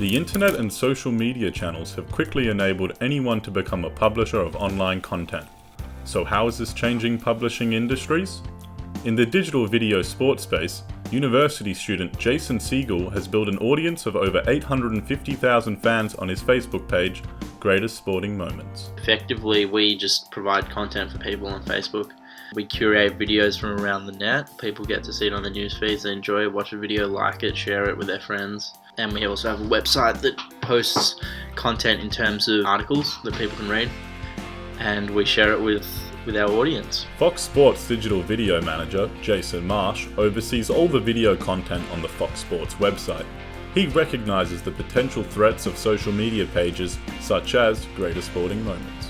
The internet and social media channels have quickly enabled anyone to become a publisher of online content. So how is this changing publishing industries? In the digital video sports space, university student Jason Siegel has built an audience of over 850,000 fans on his Facebook page, Greatest Sporting Moments. Effectively, we just provide content for people on Facebook. We curate videos from around the net. People get to see it on the news feeds, they enjoy it, watch a video, like it, share it with their friends. And we also have a website that posts content in terms of articles that people can read, and we share it with our audience. Fox Sports digital video manager Jason Marsh oversees all the video content on the Fox Sports website. He recognizes the potential threats of social media pages such as Greatest Sporting Moments.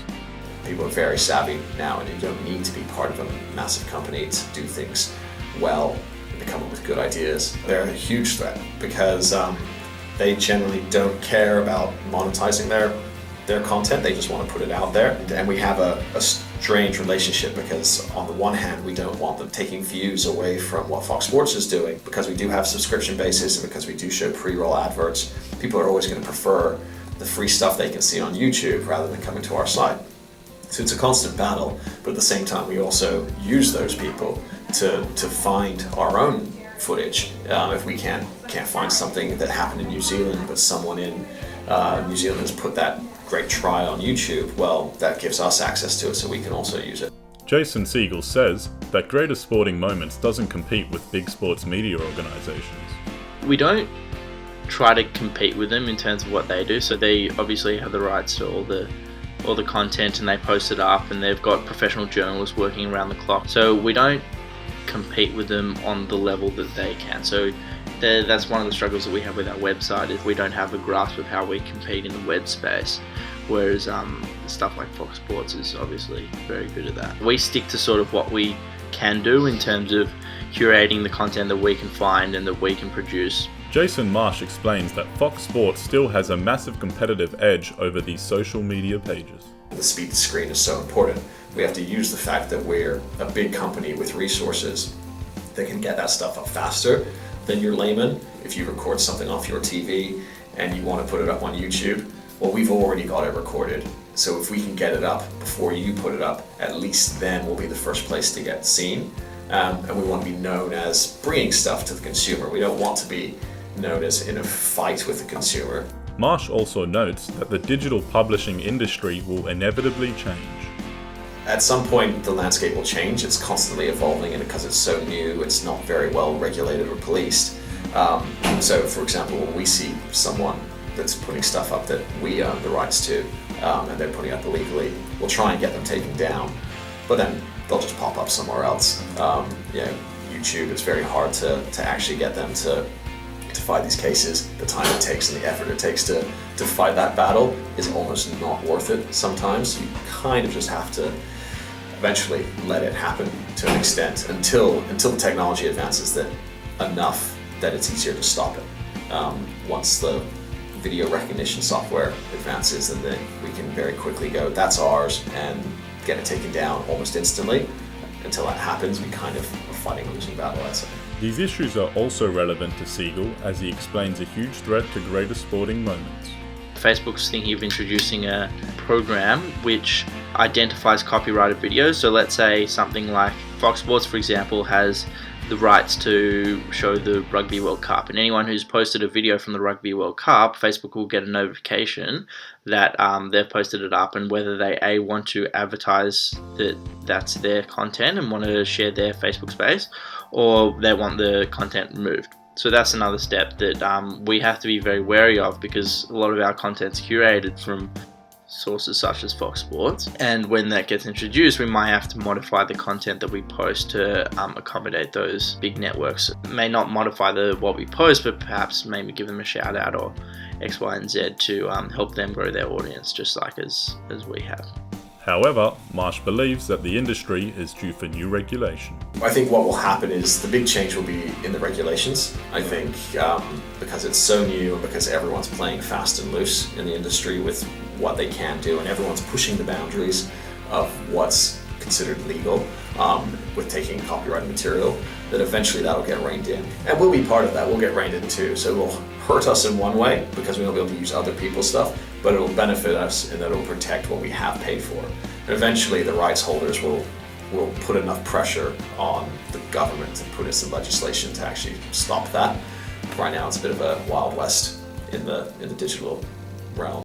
People are very savvy now, and you don't need to be part of a massive company to do things well and to come up with good ideas. They're a huge threat because they generally don't care about monetizing their content. They just want to put it out there. And we have a strange relationship because on the one hand, we don't want them taking views away from what Fox Sports is doing because we do have subscription basis and because we do show pre-roll adverts. People are always going to prefer the free stuff they can see on YouTube rather than coming to our site. So it's a constant battle, but at the same time, we also use those people to find our own footage. If we can't find something that happened in New Zealand, but someone in New Zealand has put that great try on YouTube, well, that gives us access to it so we can also use it. Jason Siegel says that Greatest Sporting Moments doesn't compete with big sports media organizations. We don't try to compete with them in terms of what they do, so they obviously have the rights to all the content and they post it up, and they've got professional journalists working around the clock. So we don't compete with them on the level that they can. So that's one of the struggles that we have with our website, is we don't have a grasp of how we compete in the web space, whereas stuff like Fox Sports is obviously very good at that. We stick to sort of what we can do in terms of curating the content that we can find and that we can produce. Jason Marsh explains that Fox Sports still has a massive competitive edge over these social media pages. The speed to screen is so important. We have to use the fact that we're a big company with resources that can get that stuff up faster than your layman. If you record something off your TV and you want to put it up on YouTube, well, we've already got it recorded. So if we can get it up before you put it up, at least then we'll be the first place to get seen. And we want to be known as bringing stuff to the consumer. We don't want to be known as in a fight with the consumer. Marsh also notes that the digital publishing industry will inevitably change. At some point, the landscape will change. It's constantly evolving, and because it's so new, it's not very well regulated or policed. So, for example, when we see someone that's putting stuff up that we own the rights to, and they're putting up illegally, we'll try and get them taken down, but then they'll just pop up somewhere else. YouTube, it's very hard to actually get them to fight these cases. The time it takes and the effort it takes to fight that battle is almost not worth it sometimes. You kind of just have to eventually let it happen to an extent until the technology advances enough that it's easier to stop it. Once the video recognition software advances, and then we can very quickly go, that's ours, and get it taken down almost instantly. Until that happens, we kind of are fighting a losing battle, I'd say. These issues are also relevant to Siegel as he explains a huge threat to Greatest Sporting Moments. Facebook's thinking of introducing a program which identifies copyrighted videos. So let's say something like Fox Sports, for example, has the rights to show the Rugby World Cup, and anyone who's posted a video from the Rugby World Cup, Facebook will get a notification that they've posted it up, and whether they want to advertise that that's their content and want to share their Facebook space, or they want the content removed. So that's another step that we have to be very wary of, because a lot of our content's curated from sources such as Fox Sports, and when that gets introduced, we might have to modify the content that we post to accommodate those big networks. It may not modify what we post, but perhaps maybe give them a shout out or X, Y, and Z to help them grow their audience, just like as we have. However, Marsh believes that the industry is due for new regulation. I think what will happen is the big change will be in the regulations. I think because it's so new and because everyone's playing fast and loose in the industry with what they can do, and everyone's pushing the boundaries of what's considered legal with taking copyrighted material, that eventually that'll get reined in. And we'll be part of that, we'll get reined in too. So it will hurt us in one way because we won't be able to use other people's stuff, but it will benefit us in that it will protect what we have paid for. And eventually the rights holders will put enough pressure on the government to put in some legislation to actually stop that. Right now it's a bit of a Wild West in the digital realm.